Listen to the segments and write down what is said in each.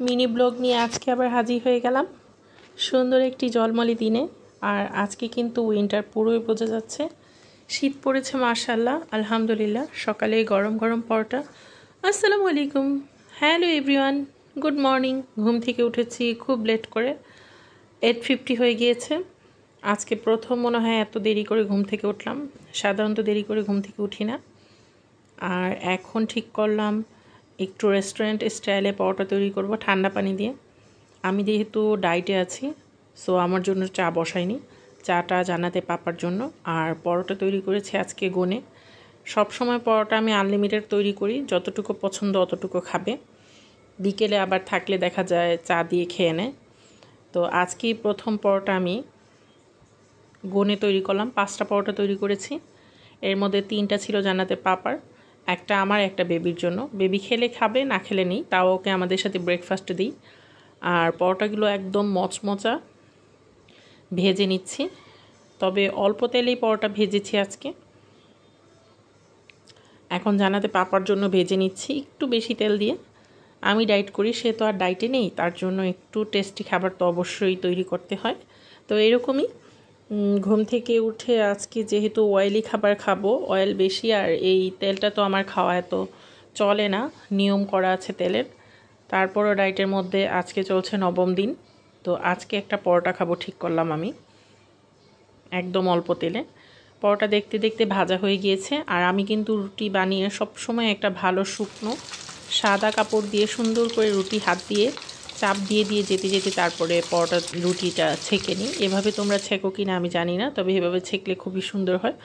Mini blog নিয়ে আজকে আবার হাজির হয়ে গেলাম সুন্দর একটি জলমলি দিনে। আর আজকে কিন্তু উইন্টার পুরোই বোঝা যাচ্ছে, শীত পড়েছে মাশাআল্লাহ আলহামদুলিল্লাহ। সকালে গরম গরম পরোটা। আসসালামু আলাইকুম, হ্যালো এভরিওয়ান, গুড মর্নিং। ঘুম থেকে উঠেছি খুব লেট করে, 8:50 হয়ে গিয়েছে। আজকে প্রথম মনে হয় এত দেরি করে ঘুম থেকে উঠলাম, সাধারণত দেরি করে ঘুম থেকে উঠি না। আর এখন ঠিক করলাম একটু রেস্টুরেন্ট স্টাইলে পরোটা তৈরি করব ঠান্ডা পানি দিয়ে। আমি যেহেতু ডায়েটে আছি, সো আমার জন্য চা বসাইনি, চাটা জানাতে পাপার জন্য। আর পরোটা তৈরি করেছি আজকে গনে। সব সময় পরোটা আমি আনলিমিটেড তৈরি করি, যতটুকু পছন্দ অতটুকু খাবে। বিকেলে আবার থাকলে দেখা যায় চা দিয়ে খেয়ে নেয়। তো আজকেই প্রথম পরোটা আমি গনে তৈরি করলাম, 5টা পরোটা তৈরি করেছি। এর মধ্যে 3টা ছিল জান্নাতের পাপার, একটা আমার, একটা বেবির জন্য। বেবি খেলে খাবে, না খেলে নেই, তাও ওকে আমাদের সাথে ব্রেকফাস্ট দিই। আর পরোটাগুলো একদম মচমচা ভেজে নিচ্ছি, তবে অল্প তেলেই পরোটা ভেজেছি আজকে। এখন জান্নাতে পাপার জন্য ভেজে নিচ্ছি একটু বেশি তেল দিয়ে। আমি ডায়েট করি, সে তো আর ডায়েটে নেই, তার জন্য একটু টেস্টি খাবার তো অবশ্যই তৈরি করতে হয়। তো এরকমই ঘুম থেকে উঠে আজকে যেহেতু অয়েলি খাবার খাবো, অয়েল বেশি, আর এই তেলটা তো আমার খাওয়া এত চলে না, নিয়ম করা আছে তেলের। তারপরও ডায়েটের মধ্যে আজকে চলছে 9ম দিন। তো আজকে একটা পরোটা খাবো ঠিক করলাম আমি, একদম অল্প তেলে। পরোটা দেখতে দেখতে ভাজা হয়ে গিয়েছে। আর আমি কিন্তু রুটি বানিয়ে সবসময় একটা ভালো শুকনো সাদা কাপড় দিয়ে সুন্দর করে রুটি হাত দিয়ে চাপ দিয়ে দিয়ে যেতে যেতে তারপরে পরোটা রুটিটা ছেঁকে নিই। এভাবে তোমরা ছেঁকো কি না আমি জানি না, তবে এভাবে ছেঁকলে খুবই সুন্দর হয়।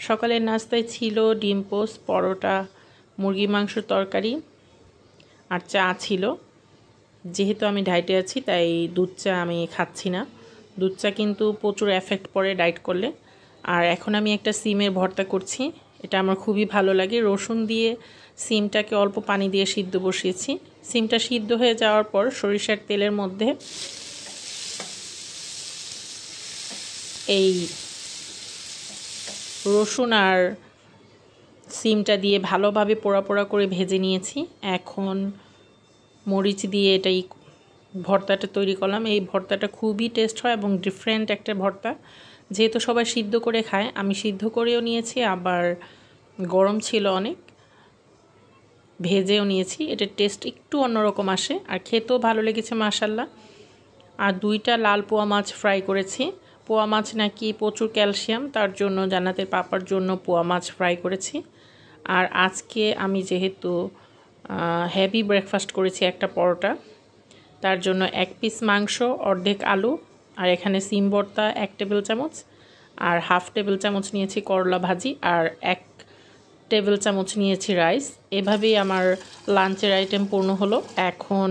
সকালের নাস্তায় ছিল ডিম পোস্ট, পরোটা, মুরগি মাংসর তরকারি আর চা ছিল। যেহেতু আমি ডায়েটে আছি তাই দুধ চা আমি খাচ্ছি না, দুধ চা কিন্তু প্রচুর এফেক্ট পড়ে ডায়েট করলে। আর এখন আমি একটা সিমের ভর্তা করছি, এটা আমার খুবই ভালো লাগে। রসুন দিয়ে সিমটাকে অল্প পানি দিয়ে সিদ্ধ বসিয়েছি। সিমটা সিদ্ধ হয়ে যাওয়ার পর সরিষার তেলের মধ্যে এই রসুন আর সিমটা দিয়ে ভালোভাবে পোড়া পোড়া করে ভেজে নিয়েছি। এখন মরিচ দিয়ে এটাই ভর্তাটা তৈরি করলাম। এই ভর্তাটা খুবই টেস্ট হয় এবং ডিফারেন্ট একটা ভর্তা। যেহেতু সবাই সিদ্ধ করে খায়, আমি সিদ্ধ করেও নিয়েছি, আবার গরম ছিল অনেক, ভেজেও নিয়েছি। এটার টেস্ট একটু অন্যরকম আসে আর খেতেও ভালো লেগেছে মাশাল্লাহ। আর 2টা লাল পোয়া মাছ ফ্রাই করেছি। পোয়া মাছ নাকি প্রচুর ক্যালসিয়াম, তার জন্য জান্নাতের পাপার জন্য পোয়া মাছ ফ্রাই করেছি। আর আজকে আমি যেহেতু হেভি ব্রেকফাস্ট করেছি, একটা পরোটা, তার জন্য 1 পিস মাংস, অর্ধেক আলু, আর এখানে সিম ভর্তা 1 টেবিল চামচ, আর হাফ টেবিল চামচ নিয়েছি করলা ভাজি, আর 1 টেবিল চামচ নিয়েছি রাইস। এভাবেই আমার লাঞ্চের আইটেম পূর্ণ হলো। এখন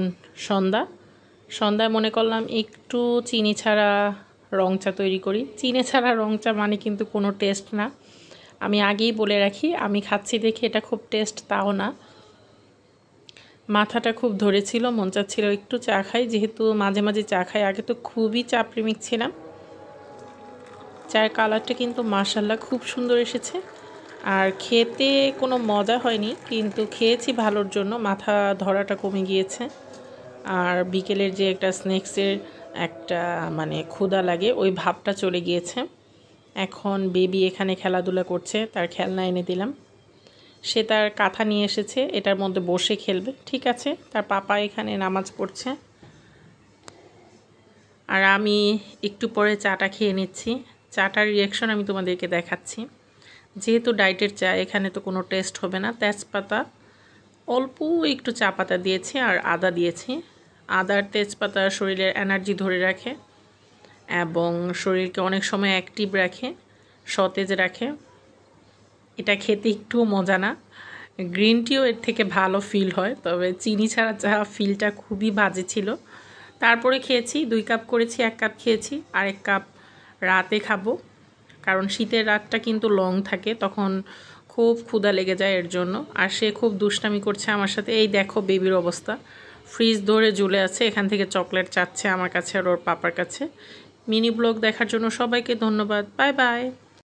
সন্ধ্যায় মনে করলাম একটু চিনি ছাড়া রং চা তৈরি করি। চিনি ছাড়া রং চা মানে কিন্তু কোনো টেস্ট না, আমি আগেই বলে রাখি। আমি খাচ্ছি দেখে এটা খুব টেস্ট তাও না, মাথাটা খুব ধরেছিল, মন চাচ্ছিল একটু চা খাই, যেহেতু মাঝে মাঝে চা খাই। আগে তো খুবই চা প্রেমিক ছিলাম। চায়ের কালারটা কিন্তু মাশাল্লাহ খুব সুন্দর এসেছে। আর খেতে কোনো মজা হয়নি, কিন্তু খেয়েছি ভালোর জন্য, মাথা ধরাটা কমে গিয়েছে। আর বিকেলের যে একটা স্ন্যাক্সের একটা মানে ক্ষুধা লাগে, ওই ভাবটা চলে গিয়েছে। এখন বেবি এখানে খেলাধুলা করছে, তার খেলনা এনে দিলাম। সে তার কাঁথা নিয়ে এসেছে, এটার মধ্যে বসে খেলবে। ঠিক আছে, তার পাপা এখানে নামাজ পড়ছে। আর আমি একটু পরে চাটা খেয়ে নিচ্ছি। চাটার রিয়াকশন আমি তোমাদেরকে দেখাচ্ছি। যেহেতু ডায়েটের চা, এখানে তো কোনো টেস্ট হবে না। তেজপাতা অল্প একটু চা পাতা দিয়েছি আর আদা দিয়েছি। আদার তেজপাতা শরীরের এনার্জি ধরে রাখে এবং শরীরকে অনেক সময় অ্যাক্টিভ রাখে, সতেজ রাখে। এটা খেতে একটু মজা না, গ্রিন টিও এর থেকে ভালো ফিল হয়, তবে চিনি ছাড়া চা ফিলটা খুবই বাজে ছিল। তারপরে খেয়েছি, 2 কাপ করেছি, 1 কাপ খেয়েছি, আর 1 কাপ রাতে খাবো, কারণ শীতের রাতটা কিন্তু লং থাকে, তখন খুব ক্ষুধা লেগে যায় এর জন্য। আর সে খুব দুষ্টামি করছে আমার সাথে। এই দেখো বেবির অবস্থা, ফ্রিজ ধরে ঝুলে আছে, এখান থেকে চকলেট চাচ্ছে আমার কাছে আর ওর পাপার কাছে। মিনি ব্লগ দেখার জন্য সবাইকে ধন্যবাদ, বাই বাই।